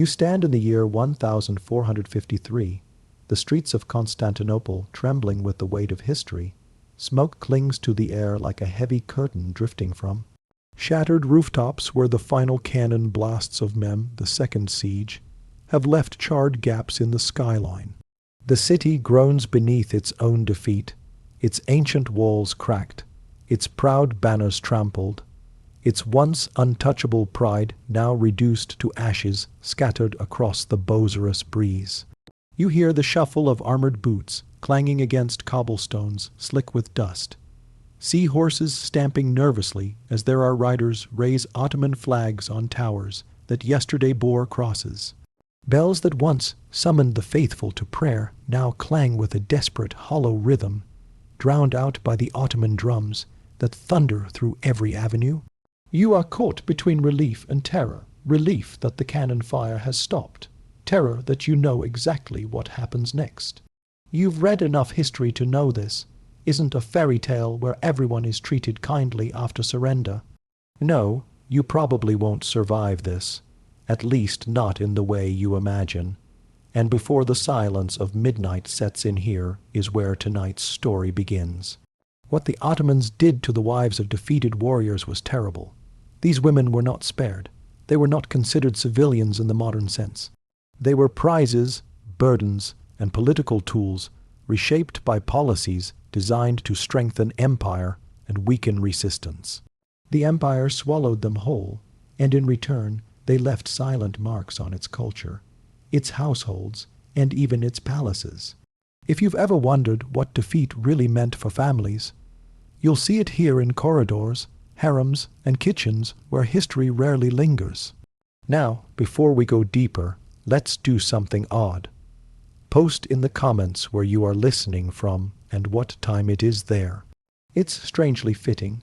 You stand in the year 1453, the streets of Constantinople trembling with the weight of history. Smoke clings to the air like a heavy curtain drifting from shattered rooftops where the final cannon blasts of Mem, the Second Siege, have left charred gaps in the skyline. The city groans beneath its own defeat, its ancient walls cracked, its proud banners trampled, its once untouchable pride now reduced to ashes scattered across the boisterous breeze. You hear the shuffle of armored boots clanging against cobblestones slick with dust. See horses stamping nervously as there are riders raise Ottoman flags on towers that yesterday bore crosses. Bells that once summoned the faithful to prayer now clang with a desperate, hollow rhythm, drowned out by the Ottoman drums that thunder through every avenue. You are caught between relief and terror, relief that the cannon fire has stopped, terror that you know exactly what happens next. You've read enough history to know this isn't a fairy tale where everyone is treated kindly after surrender. No, you probably won't survive this, at least not in the way you imagine. And before the silence of midnight sets in here is where tonight's story begins. What the Ottomans did to the wives of defeated warriors was terrible. These women were not spared. They were not considered civilians in the modern sense. They were prizes, burdens, and political tools reshaped by policies designed to strengthen empire and weaken resistance. The empire swallowed them whole, and in return they left silent marks on its culture, its households, and even its palaces. If you've ever wondered what defeat really meant for families, you'll see it here in corridors, harems, and kitchens where history rarely lingers. Now, before we go deeper, let's do something odd. Post in the comments where you are listening from and what time it is there. It's strangely fitting.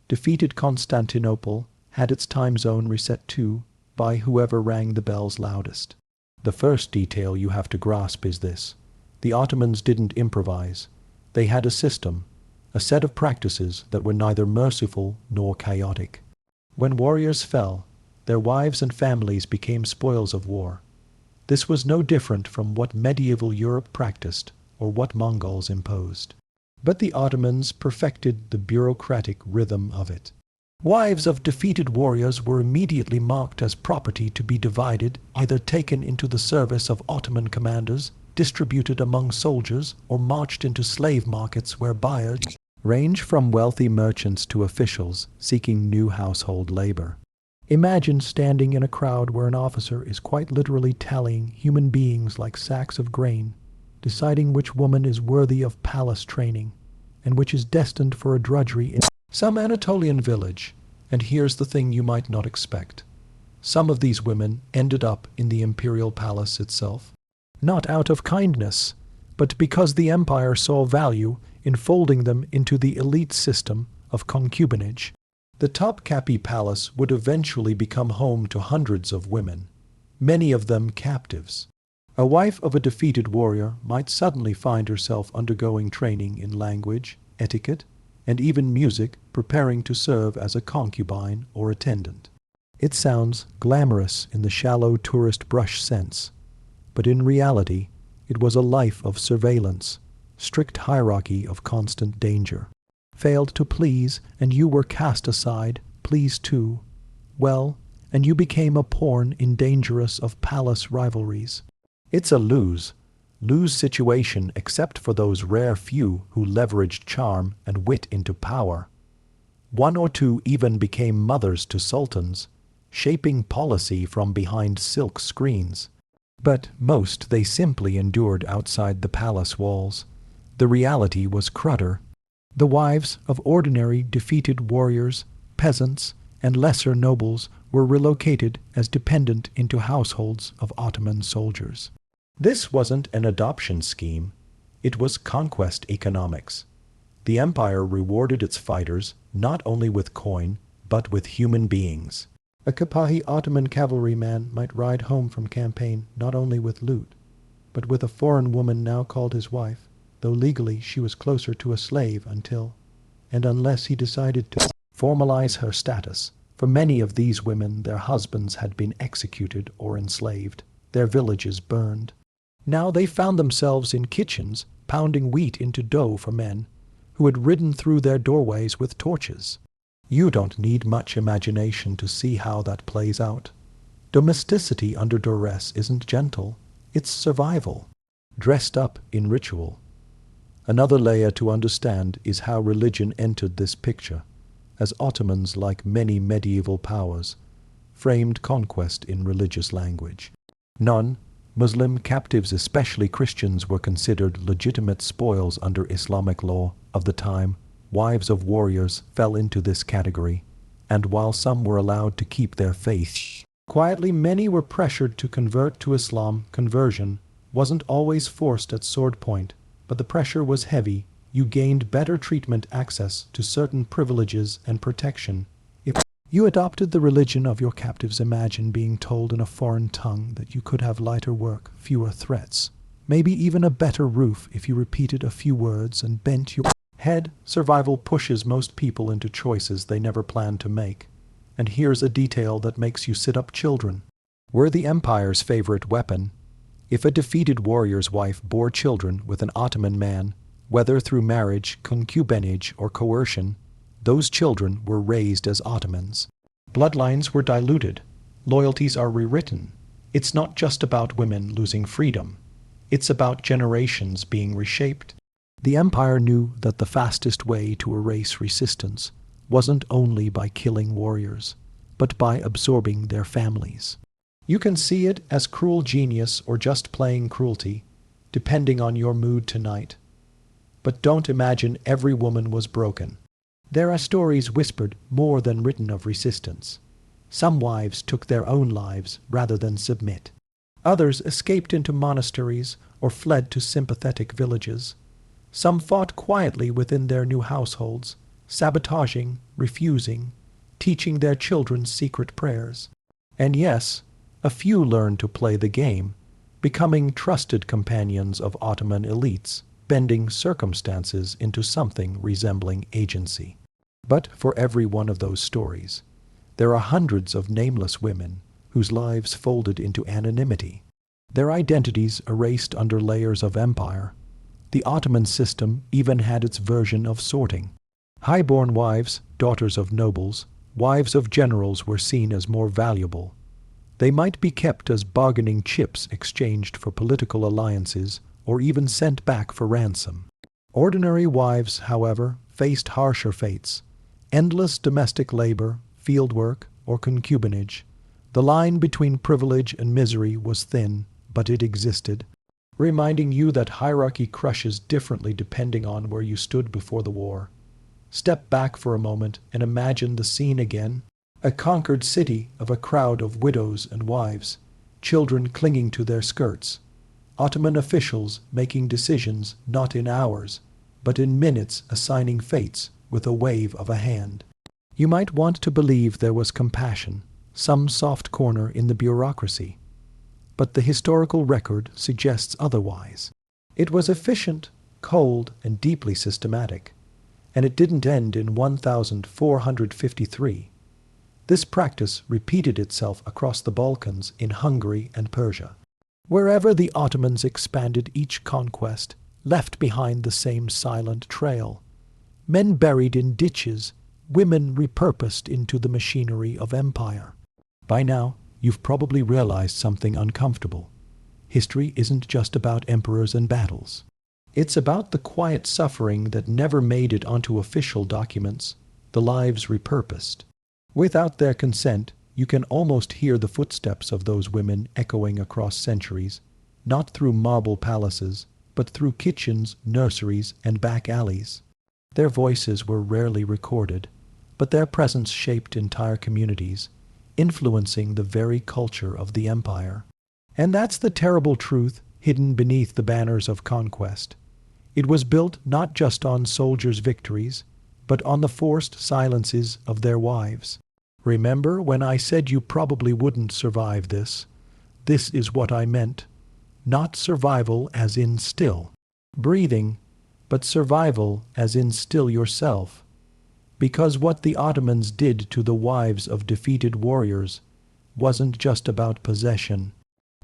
Defeated Constantinople had its time zone reset too by whoever rang the bells loudest. The first detail you have to grasp is this. The Ottomans didn't improvise. They had a system, a set of practices that were neither merciful nor chaotic. When warriors fell, their wives and families became spoils of war. This was no different from what medieval Europe practiced or what Mongols imposed. But the Ottomans perfected the bureaucratic rhythm of it. Wives of defeated warriors were immediately marked as property to be divided, either taken into the service of Ottoman commanders, distributed among soldiers, or marched into slave markets where buyers range from wealthy merchants to officials seeking new household labor. Imagine standing in a crowd where an officer is quite literally tallying human beings like sacks of grain, deciding which woman is worthy of palace training and which is destined for a drudgery in some Anatolian village. And here's the thing you might not expect. Some of these women ended up in the imperial palace itself, not out of kindness, but because the empire saw value in folding them into the elite system of concubinage. The Topkapi Palace would eventually become home to hundreds of women, many of them captives. A wife of a defeated warrior might suddenly find herself undergoing training in language, etiquette, and even music, preparing to serve as a concubine or attendant. It sounds glamorous in the shallow tourist brush sense, but in reality, it was a life of surveillance, strict hierarchy of constant danger. Failed to please, and you were cast aside, pleased too. Well, and you became a pawn in dangerous of palace rivalries. It's a lose situation except for those rare few who leveraged charm and wit into power. One or two even became mothers to sultans, shaping policy from behind silk screens. But most they simply endured outside the palace walls. The reality was crudder. The wives of ordinary defeated warriors, peasants, and lesser nobles were relocated as dependent into households of Ottoman soldiers. This wasn't an adoption scheme. It was conquest economics. The empire rewarded its fighters not only with coin, but with human beings. A Kapahi Ottoman cavalryman might ride home from campaign not only with loot, but with a foreign woman now called his wife, though legally she was closer to a slave until, and unless he decided to formalize her status For many of these women, their husbands had been executed or enslaved, their villages burned. Now they found themselves in kitchens, pounding wheat into dough for men who had ridden through their doorways with torches. You don't need much imagination to see how that plays out. Domesticity under duress isn't gentle, it's survival, dressed up in ritual. Another layer to understand is how religion entered this picture, as Ottomans, like many medieval powers, framed conquest in religious language. Non-Muslim captives, especially Christians, were considered legitimate spoils under Islamic law of the time. Wives of warriors fell into this category, and while some were allowed to keep their faith, quietly many were pressured to convert to Islam. Conversion wasn't always forced at sword point, but the pressure was heavy. You gained better treatment, access to certain privileges and protection. If you adopted the religion of your captives, imagine being told in a foreign tongue that you could have lighter work, fewer threats, maybe even a better roof if you repeated a few words and bent your head. Survival pushes most people into choices they never planned to make. And here's a detail that makes you sit up. Children were the empire's favorite weapon. If a defeated warrior's wife bore children with an Ottoman man, whether through marriage, concubinage, or coercion, those children were raised as Ottomans. Bloodlines were diluted. Loyalties are rewritten. It's not just about women losing freedom. It's about generations being reshaped. The empire knew that the fastest way to erase resistance wasn't only by killing warriors, but by absorbing their families. You can see it as cruel genius or just plain cruelty, depending on your mood tonight. But don't imagine every woman was broken. There are stories whispered more than written of resistance. Some wives took their own lives rather than submit. Others escaped into monasteries or fled to sympathetic villages. Some fought quietly within their new households, sabotaging, refusing, teaching their children secret prayers. And yes, a few learned to play the game, becoming trusted companions of Ottoman elites, bending circumstances into something resembling agency. But for every one of those stories, there are hundreds of nameless women whose lives folded into anonymity, their identities erased under layers of empire. The Ottoman system even had its version of sorting. Highborn wives, daughters of nobles, wives of generals were seen as more valuable. They might be kept as bargaining chips exchanged for political alliances or even sent back for ransom. Ordinary wives, however, faced harsher fates. Endless domestic labor, field work, or concubinage. The line between privilege and misery was thin, but it existed, reminding you that hierarchy crushes differently depending on where you stood before the war. Step back for a moment and imagine the scene again. A conquered city of a crowd of widows and wives, children clinging to their skirts. Ottoman officials making decisions not in hours, but in minutes, assigning fates with a wave of a hand. You might want to believe there was compassion, some soft corner in the bureaucracy. But the historical record suggests otherwise. It was efficient, cold, and deeply systematic. And it didn't end in 1453. This practice repeated itself across the Balkans, in Hungary and Persia. Wherever the Ottomans expanded, each conquest left behind the same silent trail. Men buried in ditches, women repurposed into the machinery of empire. By now, you've probably realized something uncomfortable. History isn't just about emperors and battles. It's about the quiet suffering that never made it onto official documents, the lives repurposed. Without their consent, you can almost hear the footsteps of those women echoing across centuries, not through marble palaces, but through kitchens, nurseries, and back alleys. Their voices were rarely recorded, but their presence shaped entire communities, influencing the very culture of the empire. And that's the terrible truth hidden beneath the banners of conquest. It was built not just on soldiers' victories, but on the forced silences of their wives. Remember when I said you probably wouldn't survive this? This is what I meant. Not survival as in still breathing, but survival as in still yourself. Because what the Ottomans did to the wives of defeated warriors wasn't just about possession.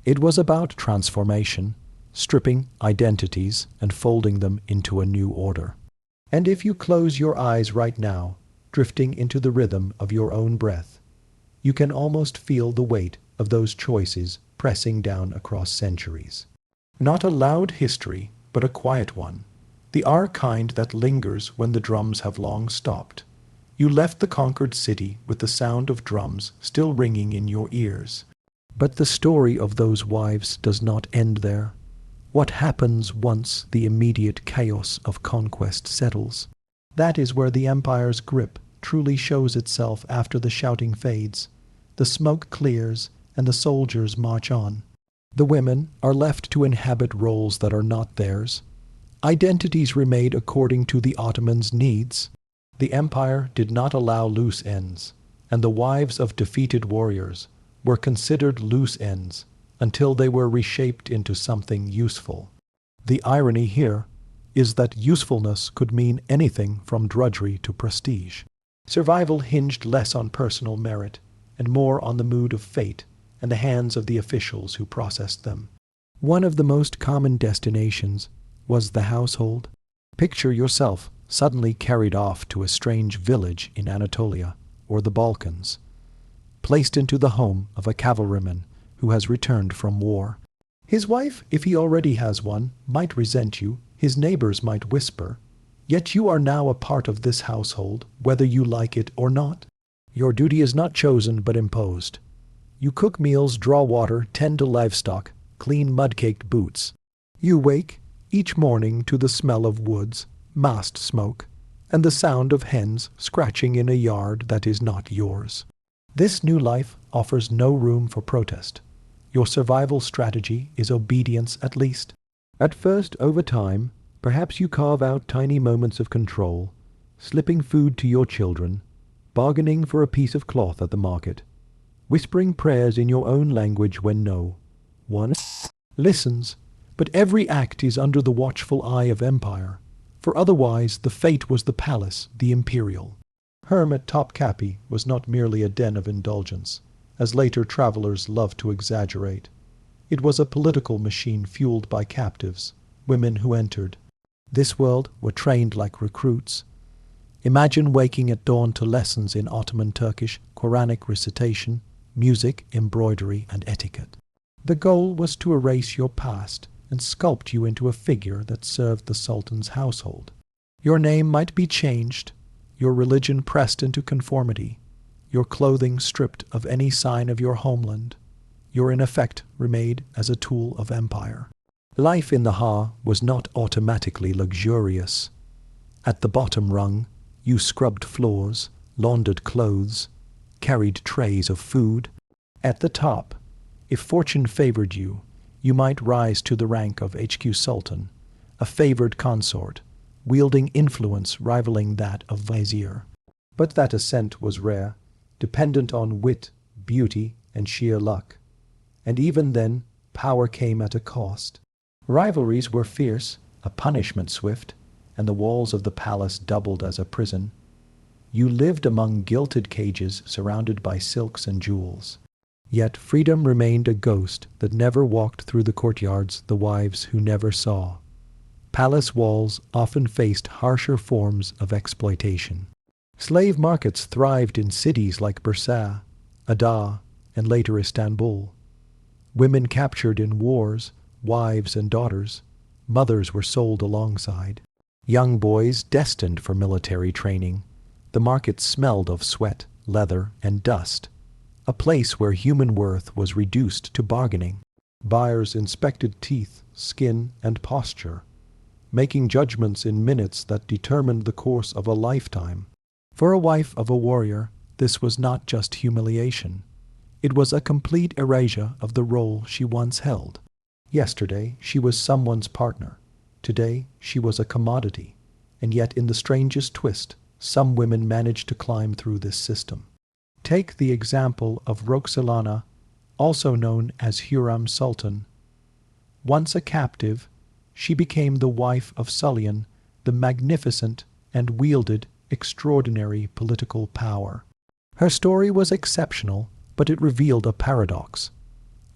It was about transformation, stripping identities and folding them into a new order. And if you close your eyes right now, drifting into the rhythm of your own breath, you can almost feel the weight of those choices pressing down across centuries. Not a loud history, but a quiet one. The kind that lingers when the drums have long stopped. You left the conquered city with the sound of drums still ringing in your ears. But the story of those wives does not end there. What happens once the immediate chaos of conquest settles? That is where the empire's grip truly shows itself after the shouting fades. The smoke clears and the soldiers march on. The women are left to inhabit roles that are not theirs. Identities remade according to the Ottomans' needs. The empire did not allow loose ends, and the wives of defeated warriors were considered loose ends until they were reshaped into something useful. The irony here is that usefulness could mean anything from drudgery to prestige. Survival hinged less on personal merit and more on the mood of fate and the hands of the officials who processed them. One of the most common destinations was the household. Picture yourself suddenly carried off to a strange village in Anatolia or the Balkans, placed into the home of a cavalryman who has returned from war. His wife, if he already has one, might resent you, his neighbors might whisper, yet you are now a part of this household, whether you like it or not. Your duty is not chosen but imposed. You cook meals, draw water, tend to livestock, clean mud-caked boots. You wake each morning to the smell of woods, mast smoke, and the sound of hens scratching in a yard that is not yours. This new life offers no room for protest. Your survival strategy is obedience at least. At first, over time, perhaps you carve out tiny moments of control, slipping food to your children, bargaining for a piece of cloth at the market, whispering prayers in your own language when no one listens. But every act is under the watchful eye of empire, for otherwise the fate was the palace, the imperial. Harem at Topkapi was not merely a den of indulgence, as later travelers loved to exaggerate. It was a political machine fueled by captives, women who entered this world were trained like recruits. Imagine waking at dawn to lessons in Ottoman Turkish, Quranic recitation, music, embroidery, and etiquette. The goal was to erase your past and sculpt you into a figure that served the Sultan's household. Your name might be changed, your religion pressed into conformity, your clothing stripped of any sign of your homeland. You're in effect remade as a tool of empire. Life in the was not automatically luxurious. At the bottom rung, you scrubbed floors, laundered clothes, carried trays of food. At the top, if fortune favored you, you might rise to the rank of HQ Sultan, a favored consort, wielding influence rivaling that of vizier. But that ascent was rare, dependent on wit, beauty, and sheer luck. And even then, power came at a cost. Rivalries were fierce, a punishment swift, and the walls of the palace doubled as a prison. You lived among gilded cages surrounded by silks and jewels. Yet freedom remained a ghost that never walked through the courtyards the wives who never saw. Palace walls often faced harsher forms of exploitation. Slave markets thrived in cities like Bursa, Adar, and later Istanbul. Women captured in wars, wives and daughters, mothers were sold alongside. Young boys destined for military training. The market smelled of sweat, leather, and dust, a place where human worth was reduced to bargaining. Buyers inspected teeth, skin, and posture, making judgments in minutes that determined the course of a lifetime. For a wife of a warrior, this was not just humiliation. It was a complete erasure of the role she once held. Yesterday, she was someone's partner. Today, she was a commodity. And yet, in the strangest twist, some women managed to climb through this system. Take the example of Roxolana, also known as Hurrem Sultan. Once a captive, she became the wife of Sultan, the Magnificent, and wielded extraordinary political power. Her story was exceptional, but it revealed a paradox.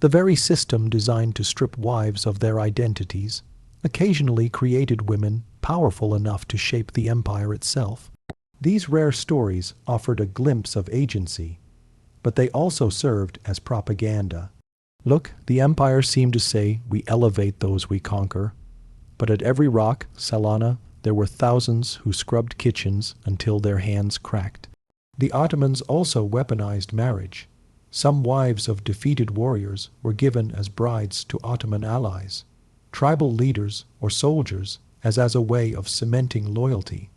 The very system designed to strip wives of their identities occasionally created women powerful enough to shape the empire itself. These rare stories offered a glimpse of agency, but they also served as propaganda. Look, the empire seemed to say, we elevate those we conquer. But at every rock, Salana, there were thousands who scrubbed kitchens until their hands cracked. The Ottomans also weaponized marriage. Some wives of defeated warriors were given as brides to Ottoman allies, tribal leaders or soldiers as a way of cementing loyalty.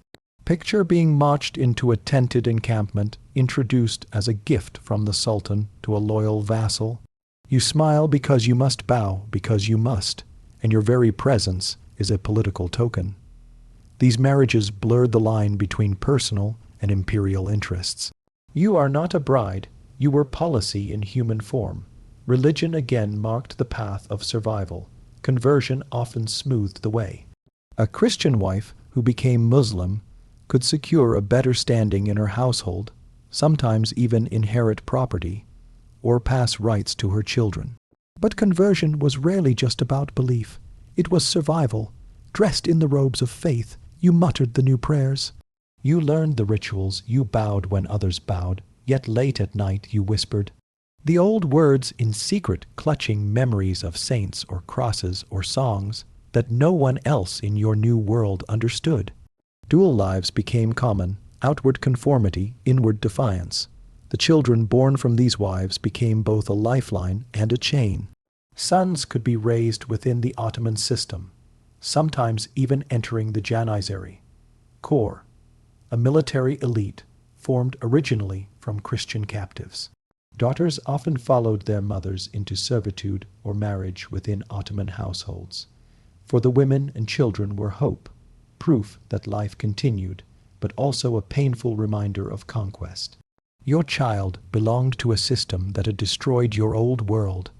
Picture being marched into a tented encampment, introduced as a gift from the Sultan to a loyal vassal. You smile because you must bow because you must, and your very presence is a political token. These marriages blurred the line between personal and imperial interests. You are not a bride, you were policy in human form. Religion again marked the path of survival. Conversion often smoothed the way. A Christian wife who became Muslim could secure a better standing in her household, sometimes even inherit property, or pass rights to her children. But conversion was rarely just about belief. It was survival. Dressed in the robes of faith, you muttered the new prayers. You learned the rituals, you bowed when others bowed, yet late at night you whispered the old words in secret, clutching memories of saints or crosses or songs that no one else in your new world understood. Dual lives became common, outward conformity, inward defiance. The children born from these wives became both a lifeline and a chain. Sons could be raised within the Ottoman system, sometimes even entering the Janizary Corps, a military elite formed originally from Christian captives. Daughters often followed their mothers into servitude or marriage within Ottoman households. For the women and children were hope, proof that life continued, but also a painful reminder of conquest. Your child belonged to a system that had destroyed your old world.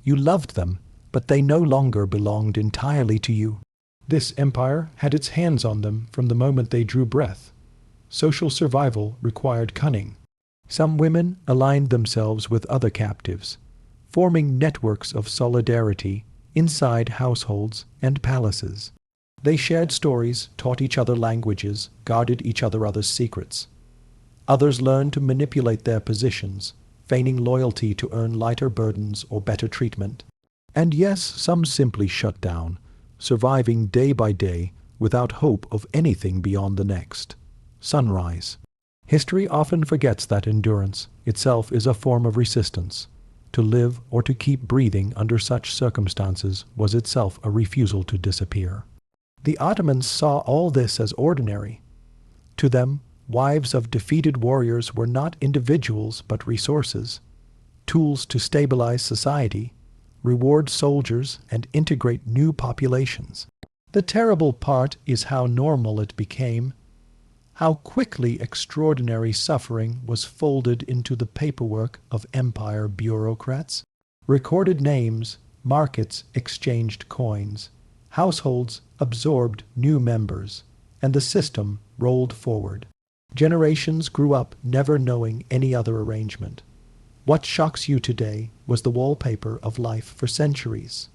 You loved them, but they no longer belonged entirely to you. This empire had its hands on them from the moment they drew breath. Social survival required cunning. Some women aligned themselves with other captives, forming networks of solidarity inside households and palaces. They shared stories, taught each other languages, guarded each other's secrets. Others learned to manipulate their positions, feigning loyalty to earn lighter burdens or better treatment. And yes, some simply shut down, surviving day by day without hope of anything beyond the next sunrise. History often forgets that endurance itself is a form of resistance. To live or to keep breathing under such circumstances was itself a refusal to disappear. The Ottomans saw all this as ordinary. To them, wives of defeated warriors were not individuals but resources, tools to stabilize society, reward soldiers, and integrate new populations. The terrible part is how normal it became, how quickly extraordinary suffering was folded into the paperwork of empire bureaucrats. Recorded names, markets exchanged coins, households absorbed new members, and the system rolled forward. Generations grew up never knowing any other arrangement. What shocks you today was the wallpaper of life for centuries.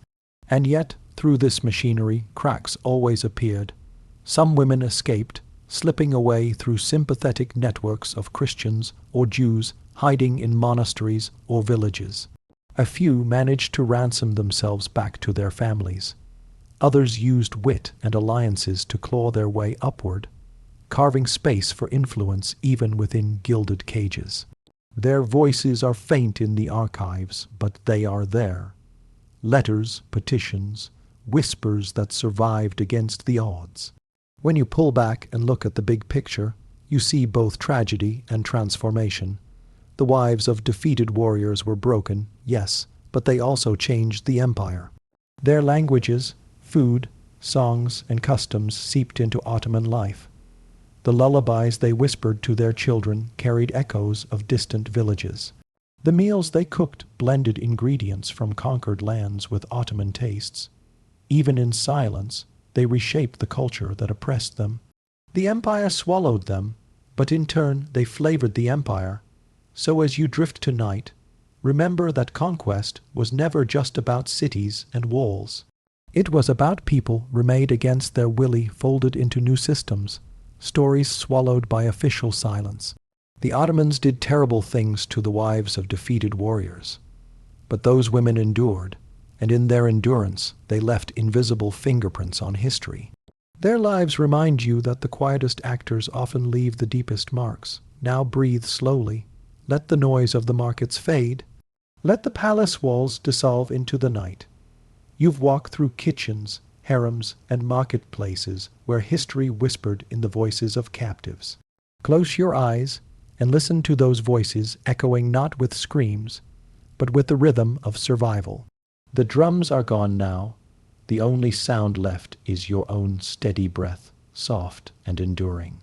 And yet, through this machinery, cracks always appeared. Some women escaped, slipping away through sympathetic networks of Christians or Jews hiding in monasteries or villages. A few managed to ransom themselves back to their families. Others used wit and alliances to claw their way upward, carving space for influence even within gilded cages. Their voices are faint in the archives, but they are there. Letters, petitions, whispers that survived against the odds. When you pull back and look at the big picture, you see both tragedy and transformation. The wives of defeated warriors were broken, yes, but they also changed the empire. Their languages, food, songs, and customs seeped into Ottoman life. The lullabies they whispered to their children carried echoes of distant villages. The meals they cooked blended ingredients from conquered lands with Ottoman tastes. Even in silence, they reshaped the culture that oppressed them. The empire swallowed them, but in turn they flavored the empire. So as you drift tonight, remember that conquest was never just about cities and walls. It was about people remade against their will, folded into new systems, stories swallowed by official silence. The Ottomans did terrible things to the wives of defeated warriors. But those women endured, and in their endurance they left invisible fingerprints on history. Their lives remind you that the quietest actors often leave the deepest marks. Now breathe slowly. Let the noise of the markets fade. Let the palace walls dissolve into the night. You've walked through kitchens, harems, and marketplaces where history whispered in the voices of captives. Close your eyes and listen to those voices echoing not with screams, but with the rhythm of survival. The drums are gone now. The only sound left is your own steady breath, soft and enduring.